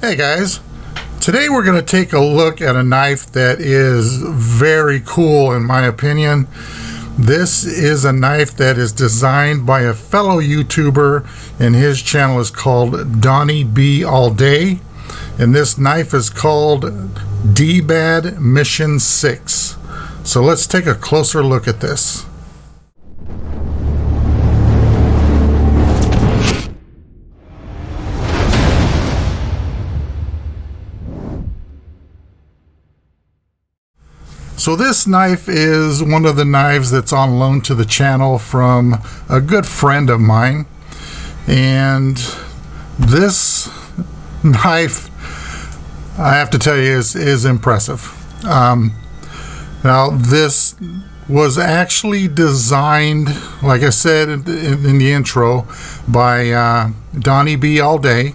Hey guys, today we're going to take a look at a knife that is very cool in my opinion. This is a knife that is designed by a fellow YouTuber, and his channel is called Donnie B All Day, and this knife is called DBAD Mission VI. So let's take a closer look at this. So this knife is one of the knives that's on loan to the channel from a good friend of mine, and this knife, I have to tell you, is impressive. Now this was actually designed, like I said in the intro, by Donnie B All Day,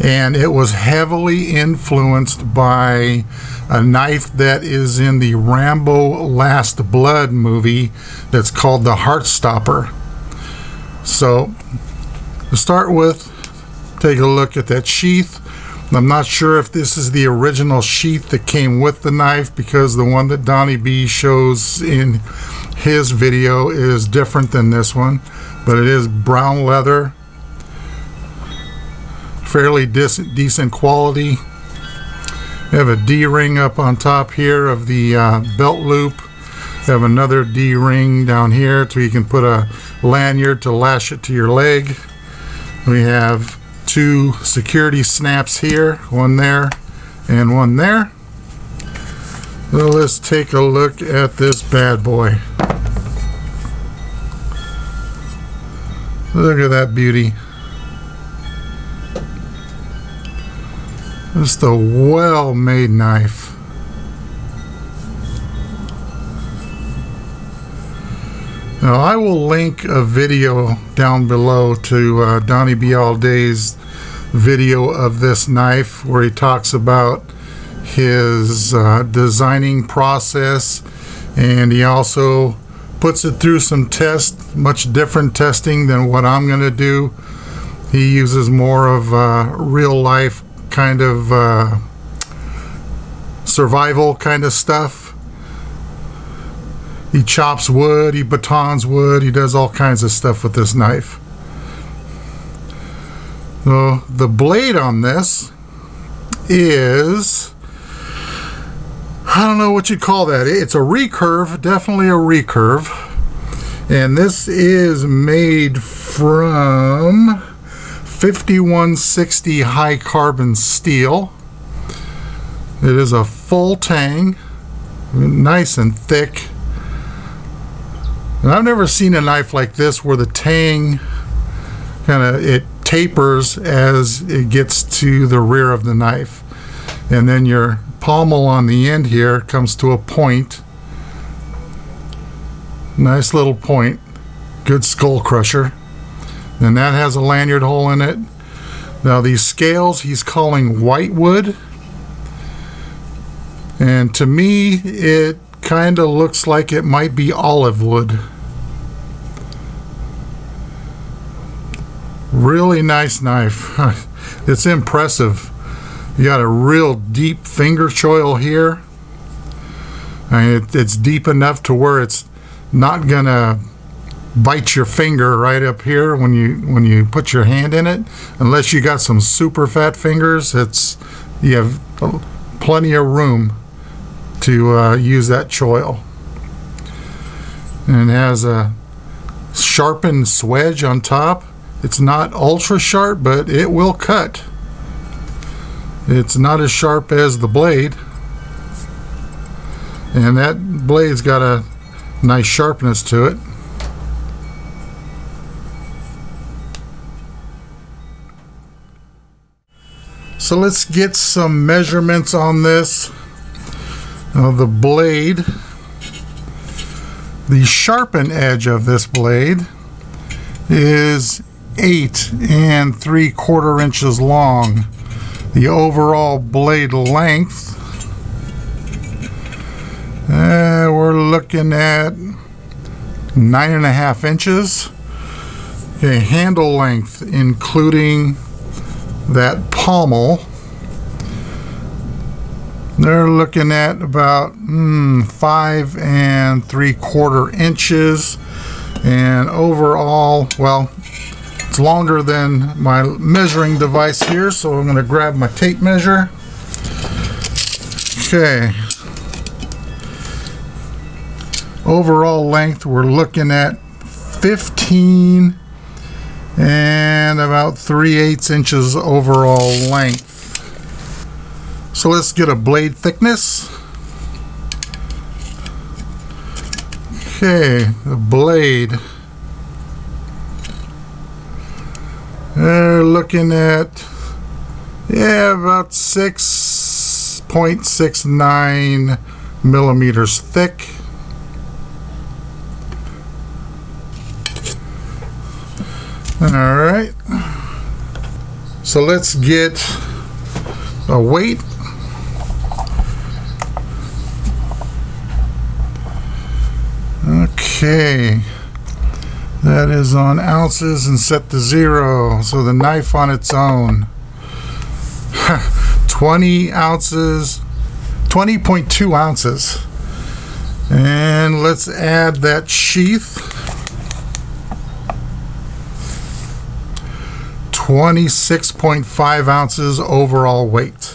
and it was heavily influenced by a knife that is in the Rambo Last Blood movie that's called the Heartstopper. So to start with, take a look at that sheath. I'm not sure if this is the original sheath that came with the knife, because the one that Donnie B shows in his video is different than this one, but it is brown leather, fairly decent quality. We have a D-ring up on top here of the belt loop. We have another D-ring down here so you can put a lanyard to lash it to your leg. We have two security snaps here, one there and one there. So let's take a look at this bad boy. Look at that beauty. Just a well-made knife. Now I will link a video down below to Donnie B All Day's video of this knife, where he talks about his designing process, and he also puts it through some tests, much different testing than what I'm going to do. He uses more of real life kind of survival kind of stuff. He chops wood, he batons wood, he does all kinds of stuff with this knife. So the blade on this is, I don't know what you call that. It's a recurve, definitely a recurve, and this is made from 5160 high carbon steel. It is a full tang, nice and thick. And I've never seen a knife like this where the tang it tapers as it gets to the rear of the knife, and then your pommel on the end here comes to a point. Nice little point, good skull crusher. And that has a lanyard hole in it. Now these scales he's calling whitewood, and to me it kind of looks like it might be olive wood. Really nice knife. It's impressive. You got a real deep finger choil here. I mean, it's deep enough to where it's not gonna bite your finger right up here when you put your hand in it, unless you got some super fat fingers. You have plenty of room to use that choil. And it has a sharpened swedge on top. It's not ultra sharp, but it will cut. It's not as sharp as the blade, and that blade's got a nice sharpness to it. So let's get some measurements on this. The blade, the sharpened edge of this blade is 8 3/4 inches long. The overall blade length, we're looking at 9.5 inches. Okay, handle length, including that pommel, They're looking at about 5 3/4 inches, and overall, well, it's longer than my measuring device here, so I'm going to grab my tape measure. Okay. Overall length, we're looking at 15 and about 3/8 inches overall length. So let's get a blade thickness. Okay, the blade. They're looking at, about 6.69 millimeters thick. All right. So let's get a weight. Okay, that is on ounces and set to 0. So the knife on its own, 20 ounces, 20.2 ounces. And let's add that sheath, 26.5 ounces overall weight.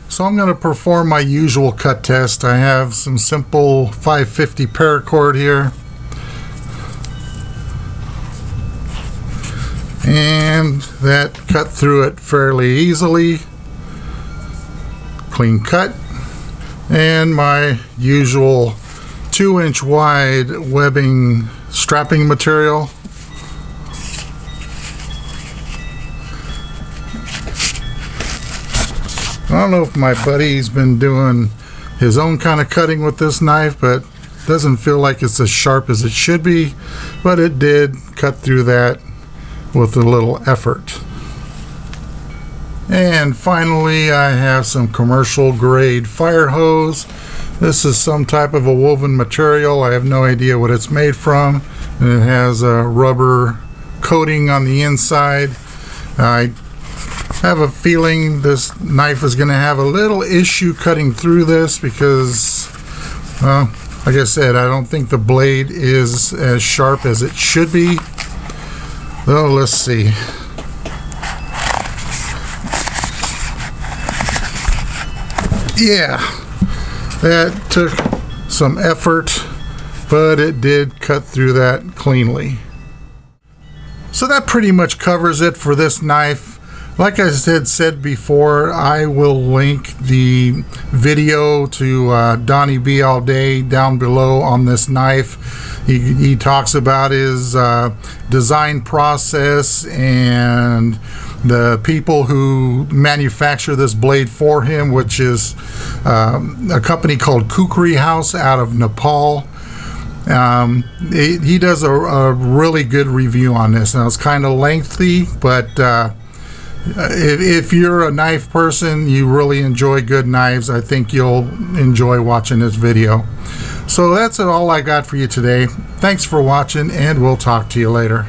So I'm going to perform my usual cut test. I have some simple 550 paracord here. And that cut through it fairly easily. Clean cut. And my usual 2-inch wide webbing strapping material. I don't know if my buddy's been doing his own kind of cutting with this knife, but it doesn't feel like it's as sharp as it should be, but it did cut through that with a little effort. And finally, I have some commercial grade fire hose. This is some type of a woven material. I have no idea what it's made from, and it has a rubber coating on the inside. I have a feeling this knife is going to have a little issue cutting through this because, well, like I said, I don't think the blade is as sharp as it should be. So let's see. Yeah, that took some effort, but it did cut through that cleanly. So that pretty much covers it for this knife. Like I said before, I will link the video to Donnie B All Day down below on this knife. He talks about his design process and the people who manufacture this blade for him, which is a company called Kukri House out of Nepal. He does a really good review on this. Now it's kind of lengthy, but if you're a knife person, you really enjoy good knives, I think you'll enjoy watching this video. So that's all I got for you today. Thanks for watching, and we'll talk to you later.